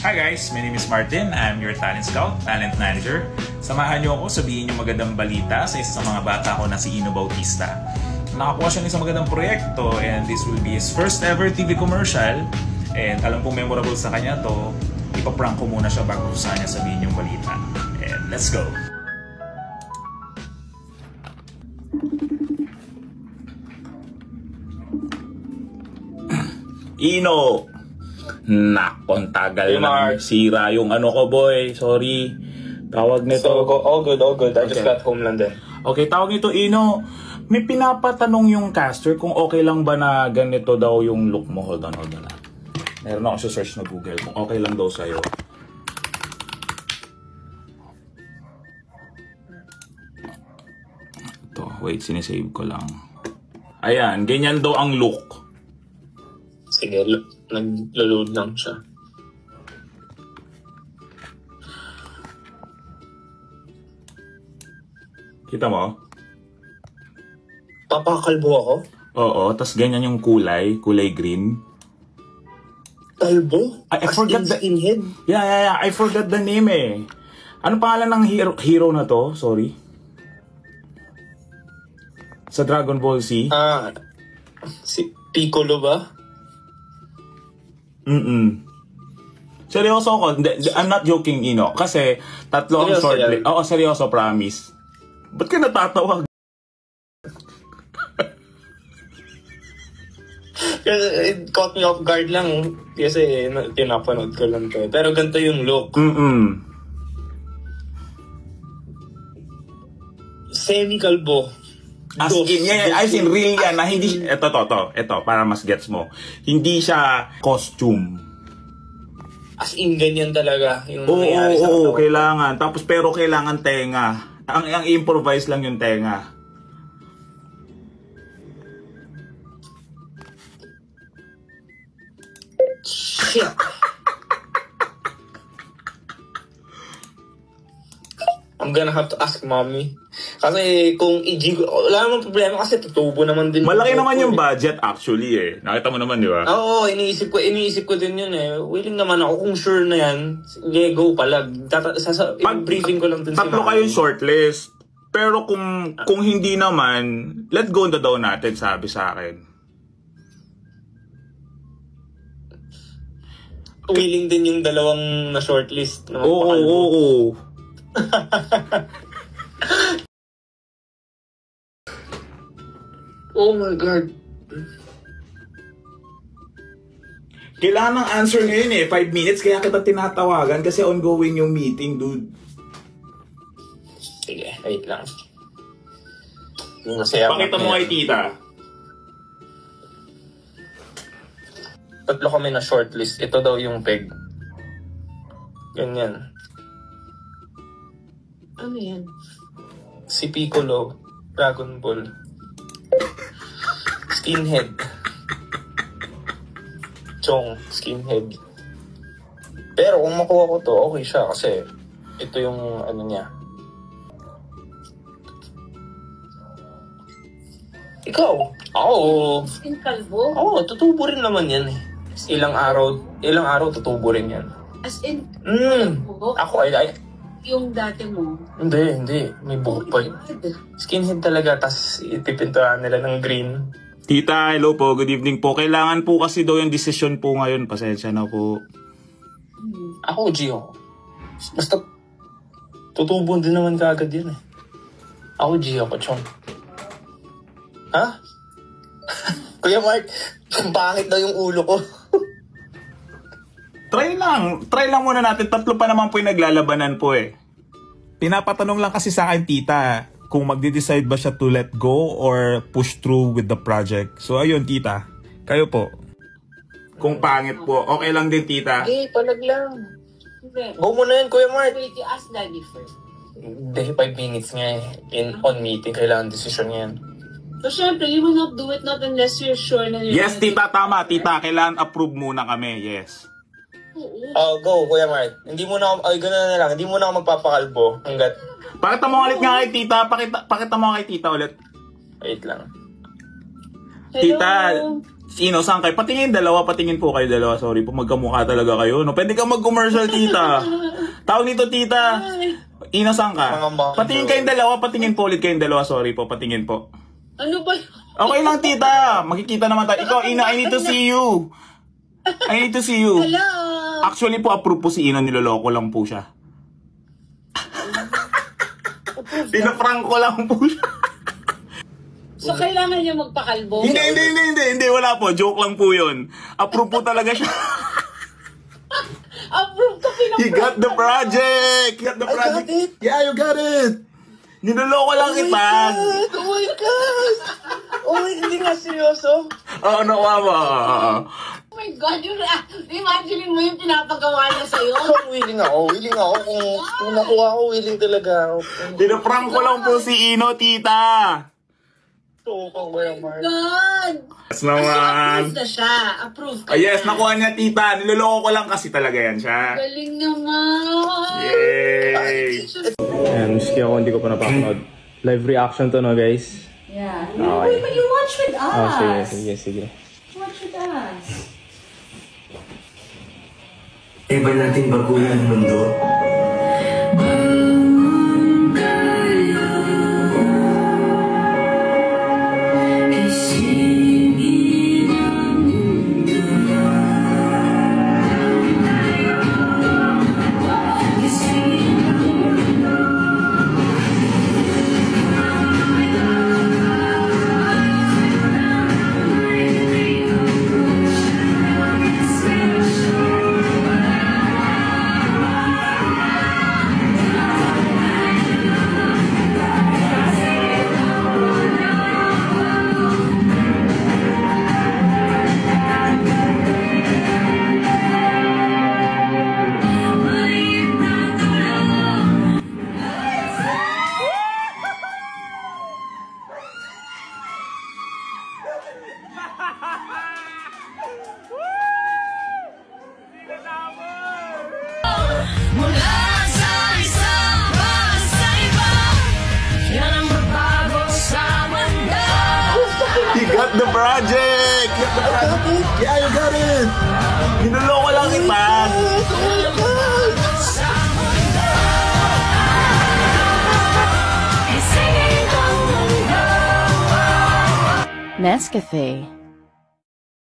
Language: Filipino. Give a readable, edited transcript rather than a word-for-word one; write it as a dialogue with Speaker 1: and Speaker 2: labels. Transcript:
Speaker 1: Hi guys, my name is Martin. I'm your talent scout, talent manager. Samahan niyo ako, sabihin yung magandang balita sa isa sa mga bata ko na si Ino Bautista. Nakakuha siya ng isang magandang proyekto and this will be his first ever TV commercial. And alam kong memorable sa kanya to, ipaprank ko muna siya bago sa kanya sabihin yung balita. And let's go! Ino! Nakon tagal na sira yung ano ko boy, sorry. Tawag nito.
Speaker 2: So, all good. I just got home lang din.
Speaker 1: Okay, tawag nito Ino. May pinapatanong yung caster kung okay lang ba na ganito daw yung look mo. Hold on. Meron ako sa search na Google kung okay lang daw sa'yo. Ito, wait, sinesave ko lang. Ayan, ganyan daw ang look.
Speaker 2: Sige, nag-load lang siya.
Speaker 1: Kita mo?
Speaker 2: Papakalbo ako?
Speaker 1: Oo, tas ganyan yung kulay green.
Speaker 2: Kalbo?
Speaker 1: I forgot the
Speaker 2: skinhead?
Speaker 1: Yeah, I forgot the name eh. Ano pangalan ng hero na to? Sorry. Sa Dragon Ball Z?
Speaker 2: Si Piccolo ba?
Speaker 1: Seryoso ako. I'm not joking, Ino. Kasi tatlo ang short list. Oo, seryoso, promise. Ba't ka natatawag?
Speaker 2: It caught me off guard lang. Kasi pinapanood ko lang to. Pero ganito yung look. Semi-kalbo.
Speaker 1: As in real yan na hindi. Ito, para mas gets mo. Hindi siya costume.
Speaker 2: As in, ganyan talaga.
Speaker 1: Oo, kailangan. Tapos pero kailangan tenga. Ang improvise lang yung tenga.
Speaker 2: Shit. I'm gonna have to ask mommy. Kasi kung wala naman problema kasi tutubo naman din.
Speaker 1: Malaki naman yung budget actually eh. Nakita mo naman, di ba?
Speaker 2: Oo, iniisip ko din yun eh. Willing naman ako kung sure na yan. Sige, go pala. Briefing ko lang din si
Speaker 1: tatlo kayong shortlist. Pero kung hindi naman, let go na daw natin, sabi sa akin.
Speaker 2: Willing din yung dalawang na shortlist.
Speaker 1: Oo.
Speaker 2: Oh my God.
Speaker 1: Kailangan ng answer ngayon eh. 5 minutes kaya kita tinatawagan kasi ongoing yung meeting, dude.
Speaker 2: Sige, wait lang.
Speaker 1: Pakita mo kay tita.
Speaker 2: Tatlo kami na shortlist. Ito daw yung peg. Ganyan. Ano yan? Si Piccolo, Dragon Ball. Skinhead. Chong, skinhead. Pero kung makuha ko to, okay siya kasi ito yung ano niya. Ikaw? Ako.
Speaker 3: Skin kalbo?
Speaker 2: Oo, tutubo rin naman yan eh. Ilang araw tutubo rin yan.
Speaker 3: As in,
Speaker 2: Ako ay
Speaker 3: yung dati mo?
Speaker 2: Hindi. May buhok pa. Skinhead talaga, tas ipipintuhan nila ng green.
Speaker 1: Tita, hello po. Good evening po. Kailangan po kasi daw yung decision po ngayon. Pasensya na po.
Speaker 2: Ako, Gio. Basta, tutubo din naman kaagad yun eh. Ako, Gio ko, Chong. Ha? Kuya Mark, pangit daw yung ulo ko.
Speaker 1: Try lang muna natin. Tatlo pa naman po yung naglalabanan po eh. Pinapatanong lang kasi sa akin, tita, kung magde-decide ba siya to let go or push through with the project. So ayun, tita. Kayo po. Kung pangit po, okay lang din, tita.
Speaker 2: Okay, palag lang.
Speaker 3: Hindi.
Speaker 2: Go muna yan, Kuya Mark.
Speaker 3: Wait, you ask daddy first.
Speaker 2: Hindi, 5 minutes nga eh. On meeting, kailangan decision yan.
Speaker 3: So, syempre, you will not do it not unless you're sure na you're...
Speaker 1: Yes, tita, tama. Tita, kailangan approve muna kami. Yes.
Speaker 2: Go, Kuya Mark. Hindi muna ako, gano'n na lang. Hindi muna ako magpapakalbo hanggat...
Speaker 1: Pakita mo ulit nga kay tita. Pakita mo kay tita ulit.
Speaker 2: Wait lang.
Speaker 3: Hello?
Speaker 1: Tita, Ino, saan kayo? Patingin dalawa, patingin po kayo dalawa. Sorry po, magkamukha talaga kayo. No? Pwede ka mag-commercial, tita. Tawag nito, tita. Ino, saan ka? Patingin kayong dalawa, patingin po ulit kayong dalawa. Sorry po, patingin po.
Speaker 3: Ano ba?
Speaker 1: Okay lang, tita. Makikita naman tayo. Ikaw, Ino, I need to see you. I need to see you.
Speaker 3: Hello?
Speaker 1: Actually po, approve po si Ino. Niloloko lang po siya. Pinaprank ko lang po siya.
Speaker 3: So, kailangan niya magpakalbo?
Speaker 1: Hindi. Wala po. Joke lang po yun. Approve po talaga siya.
Speaker 3: Approve ka,
Speaker 1: He got the project!
Speaker 2: I got it!
Speaker 1: Yeah, you got it! Niloloko lang kita.
Speaker 2: Oh my God! Oh my, hindi nga seryoso?
Speaker 1: Oo, nawawa.
Speaker 3: Oh my God, imagine mo yung pinapagawa niya sa'yo.
Speaker 2: So, willing ako. Kung nakuha ko, willing talaga ako.
Speaker 1: Pinaprank ko lang po si Ino, tita.
Speaker 2: So, kung kaya, Mark.
Speaker 3: God!
Speaker 1: Yes naman.
Speaker 3: Approve na siya. Approve ka
Speaker 1: Yes,
Speaker 3: na.
Speaker 1: nakuha niya, tita. Niloloko ko lang kasi talaga yan siya.
Speaker 3: Galing naman.
Speaker 1: Yay!
Speaker 4: Ayan, miski ako, hindi ko pa napapanood. Live reaction to, no, guys?
Speaker 5: Yeah.
Speaker 4: Okay.
Speaker 5: But you watch with us.
Speaker 4: Oh, sige.
Speaker 5: Watch with us.
Speaker 6: Iba natin baguhin ang mundo.
Speaker 7: Mula sa isang pagkaiba, yan ang magbago sa mundo.
Speaker 1: He got the project! Yeah, you got it! Niloloko lang kita.
Speaker 7: Isingin ang mundo.
Speaker 8: Nescafe.